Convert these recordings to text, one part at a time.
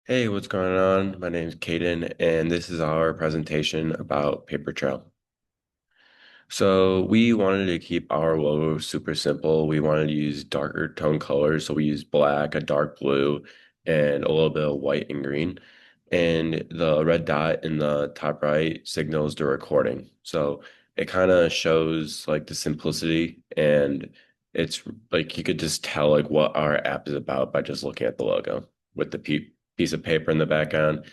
Hey, what's going on? My name is Caden, and this is our presentation about Papertrail. So we wanted to keep our logo super simple. We wanted to use darker tone colors, so we used black, a dark blue, and a little bit of white and green. And the red dot in the top right signals the recording. So it kind of shows like the simplicity, and it's like you could just tell like what our app is about by just looking at the logo with the piece of paper in the background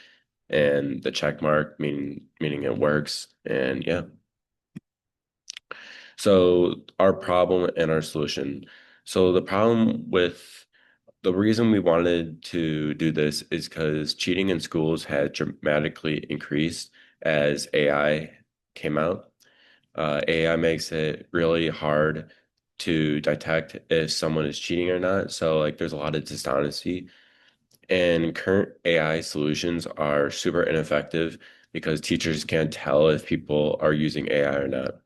and the check mark meaning it works. And yeah. So our problem and our solution. So the reason we wanted to do this is because cheating in schools had dramatically increased as AI came out. AI makes it really hard to detect if someone is cheating or not. So like there's a lot of dishonesty. And current AI solutions are super ineffective because teachers can't tell if people are using AI or not.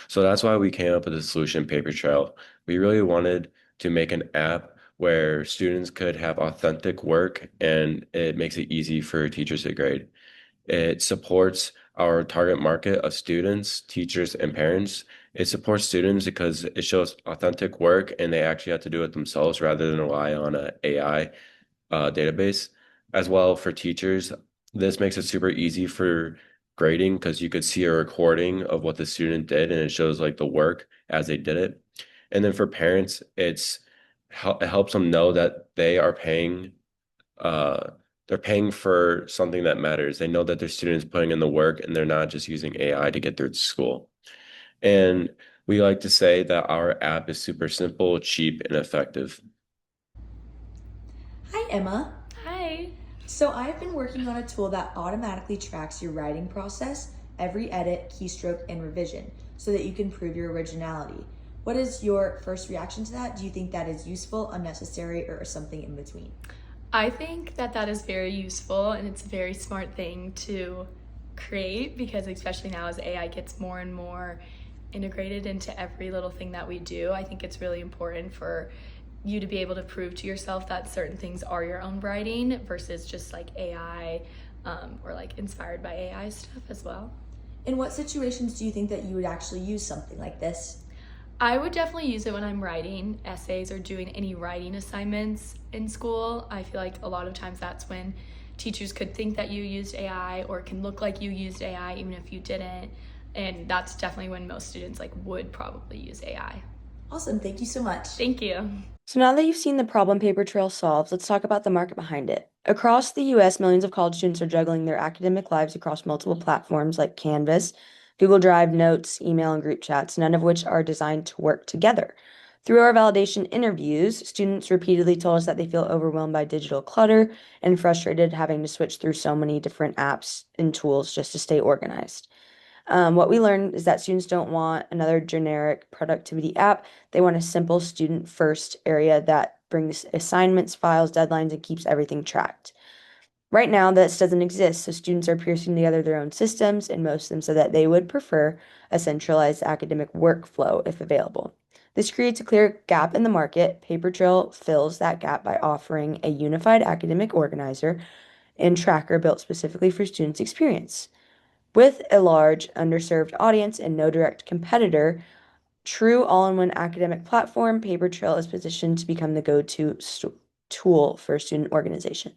So that's why we came up with the solution Papertrail. We really wanted to make an app where students could have authentic work and it makes it easy for teachers to grade. It supports our target market of students, teachers, and parents. It supports students because it shows authentic work and they actually have to do it themselves rather than rely on an AI database. As well for teachers, this makes it super easy for grading because you could see a recording of what the student did and it shows like the work as they did it. And then for parents, it helps them know that uh they're paying for something that matters. They know that their students putting in the work and they're not just using AI to get through school. And we like to say that our app is super simple, cheap, and effective. Hi, Emma. Hi. So, I've been working on a tool that automatically tracks your writing process, every edit, keystroke, and revision, so that you can prove your originality. What is your first reaction to that? Do you think that is useful, unnecessary, or something in between? I think that that is very useful and it's a very smart thing to create because, especially now as AI gets more and more integrated into every little thing that we do, I think it's really important for you to be able to prove to yourself that certain things are your own writing versus just like AI or like inspired by AI stuff as well. In what situations do you think that you would actually use something like this? I would definitely use it when I'm writing essays or doing any writing assignments in school. I feel like a lot of times that's when teachers could think that you used AI or it can look like you used AI even if you didn't. And that's definitely when most students like would probably use AI. Awesome, thank you so much. Thank you. So now that you've seen the problem Papertrail solves, let's talk about the market behind it. Across the US, millions of college students are juggling their academic lives across multiple platforms like Canvas, Google Drive, Notes, email, and group chats, none of which are designed to work together. Through our validation interviews, students repeatedly told us that they feel overwhelmed by digital clutter and frustrated having to switch through so many different apps and tools just to stay organized. What we learned is that students don't want another generic productivity app. They want a simple student first area that brings assignments, files, deadlines, and keeps everything tracked. Right now, this doesn't exist, so students are piecing together their own systems, and most of them said that they would prefer a centralized academic workflow if available. This creates a clear gap in the market. Papertrail fills that gap by offering a unified academic organizer and tracker built specifically for students' experience. With a large, underserved audience and no direct competitor, true all-in-one academic platform, Papertrail is positioned to become the go-to tool for student organization.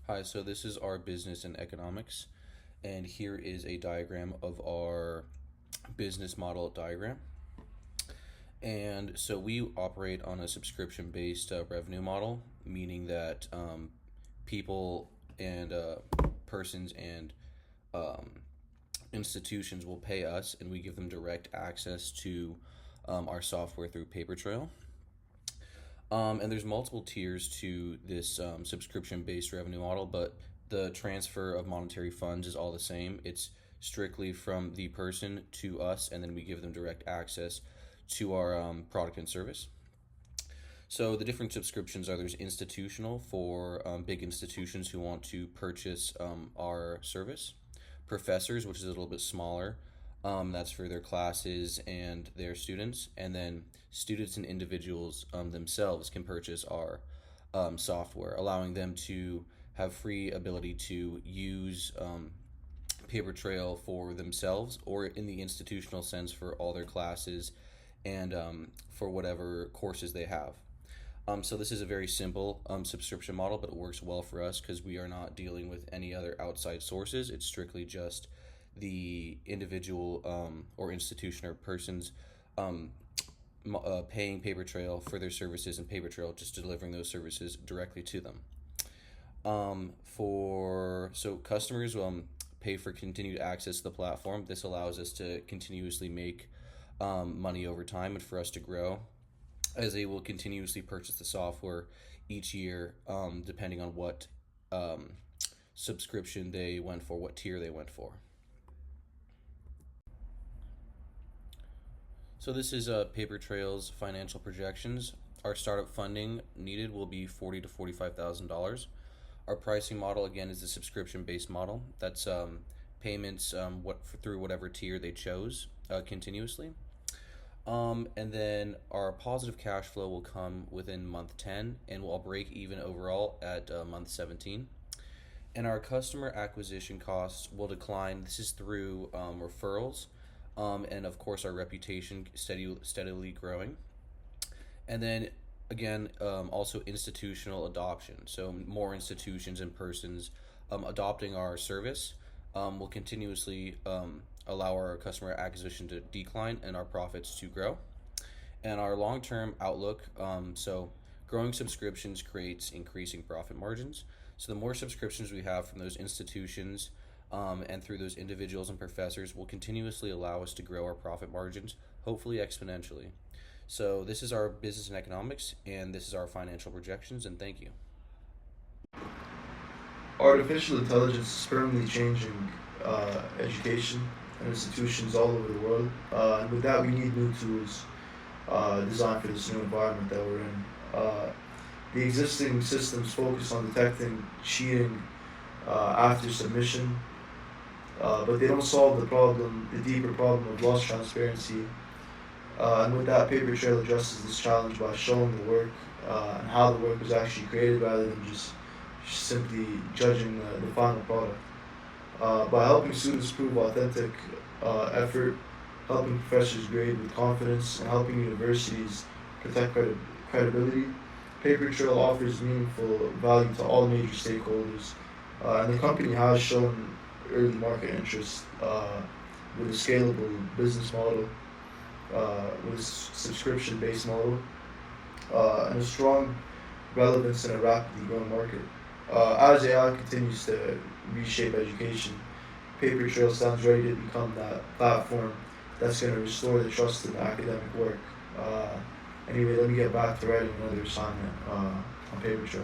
Hi, so this is our business and economics, and here is a diagram of our business model diagram. And so we operate on a subscription based revenue model, meaning that people and persons and um, institutions will pay us, and we give them direct access to our software through Papertrail. And there's multiple tiers to this subscription-based revenue model, but the transfer of monetary funds is all the same. It's strictly from the person to us, and then we give them direct access to our product and service. So the different subscriptions are there's institutional for big institutions who want to purchase our service, professors, which is a little bit smaller. That's for their classes and their students, and then students and individuals themselves can purchase our software, allowing them to have free ability to use Papertrail for themselves or in the institutional sense for all their classes and for whatever courses they have. So this is a very simple subscription model, but it works well for us because we are not dealing with any other outside sources. It's strictly just the individual or institution or person's um, paying Papertrail for their services, and Papertrail just delivering those services directly to them. For so customers pay for continued access to the platform. This allows us to continuously make money over time and for us to grow, as they will continuously purchase the software each year, depending on what subscription they went for, what tier they went for. So this is Papertrail's financial projections. Our startup funding needed will be $40,000 to $45,000. Our pricing model again is the subscription-based model. That's payments through whatever tier they chose continuously. And then our positive cash flow will come within month 10 and we'll break even overall at month 17. And our customer acquisition costs will decline. This is through referrals and, of course, our reputation steadily growing. And then, again, also institutional adoption. So more institutions and persons adopting our service will continuously allow our customer acquisition to decline and our profits to grow. And our long-term outlook, so growing subscriptions creates increasing profit margins. So the more subscriptions we have from those institutions and through those individuals and professors will continuously allow us to grow our profit margins, hopefully exponentially. So this is our business and economics, and this is our financial projections, and thank you. Artificial intelligence is permanently changing education and institutions all over the world. And with that, we need new tools designed for this new environment that we're in. The existing systems focus on detecting cheating after submission, but they don't solve the deeper problem of lost transparency. And with that, Papertrail addresses this challenge by showing the work and how the work was actually created rather than just simply judging the final product. By helping students prove authentic effort, helping professors grade with confidence, and helping universities protect credibility, Papertrail offers meaningful value to all major stakeholders. And the company has shown early market interest with a scalable business model, with a subscription-based model, and a strong relevance in a rapidly growing market. As AI continues to reshape education, Papertrail stands ready to become that platform that's going to restore the trust in academic work. Anyway, let me get back to writing another assignment on Papertrail.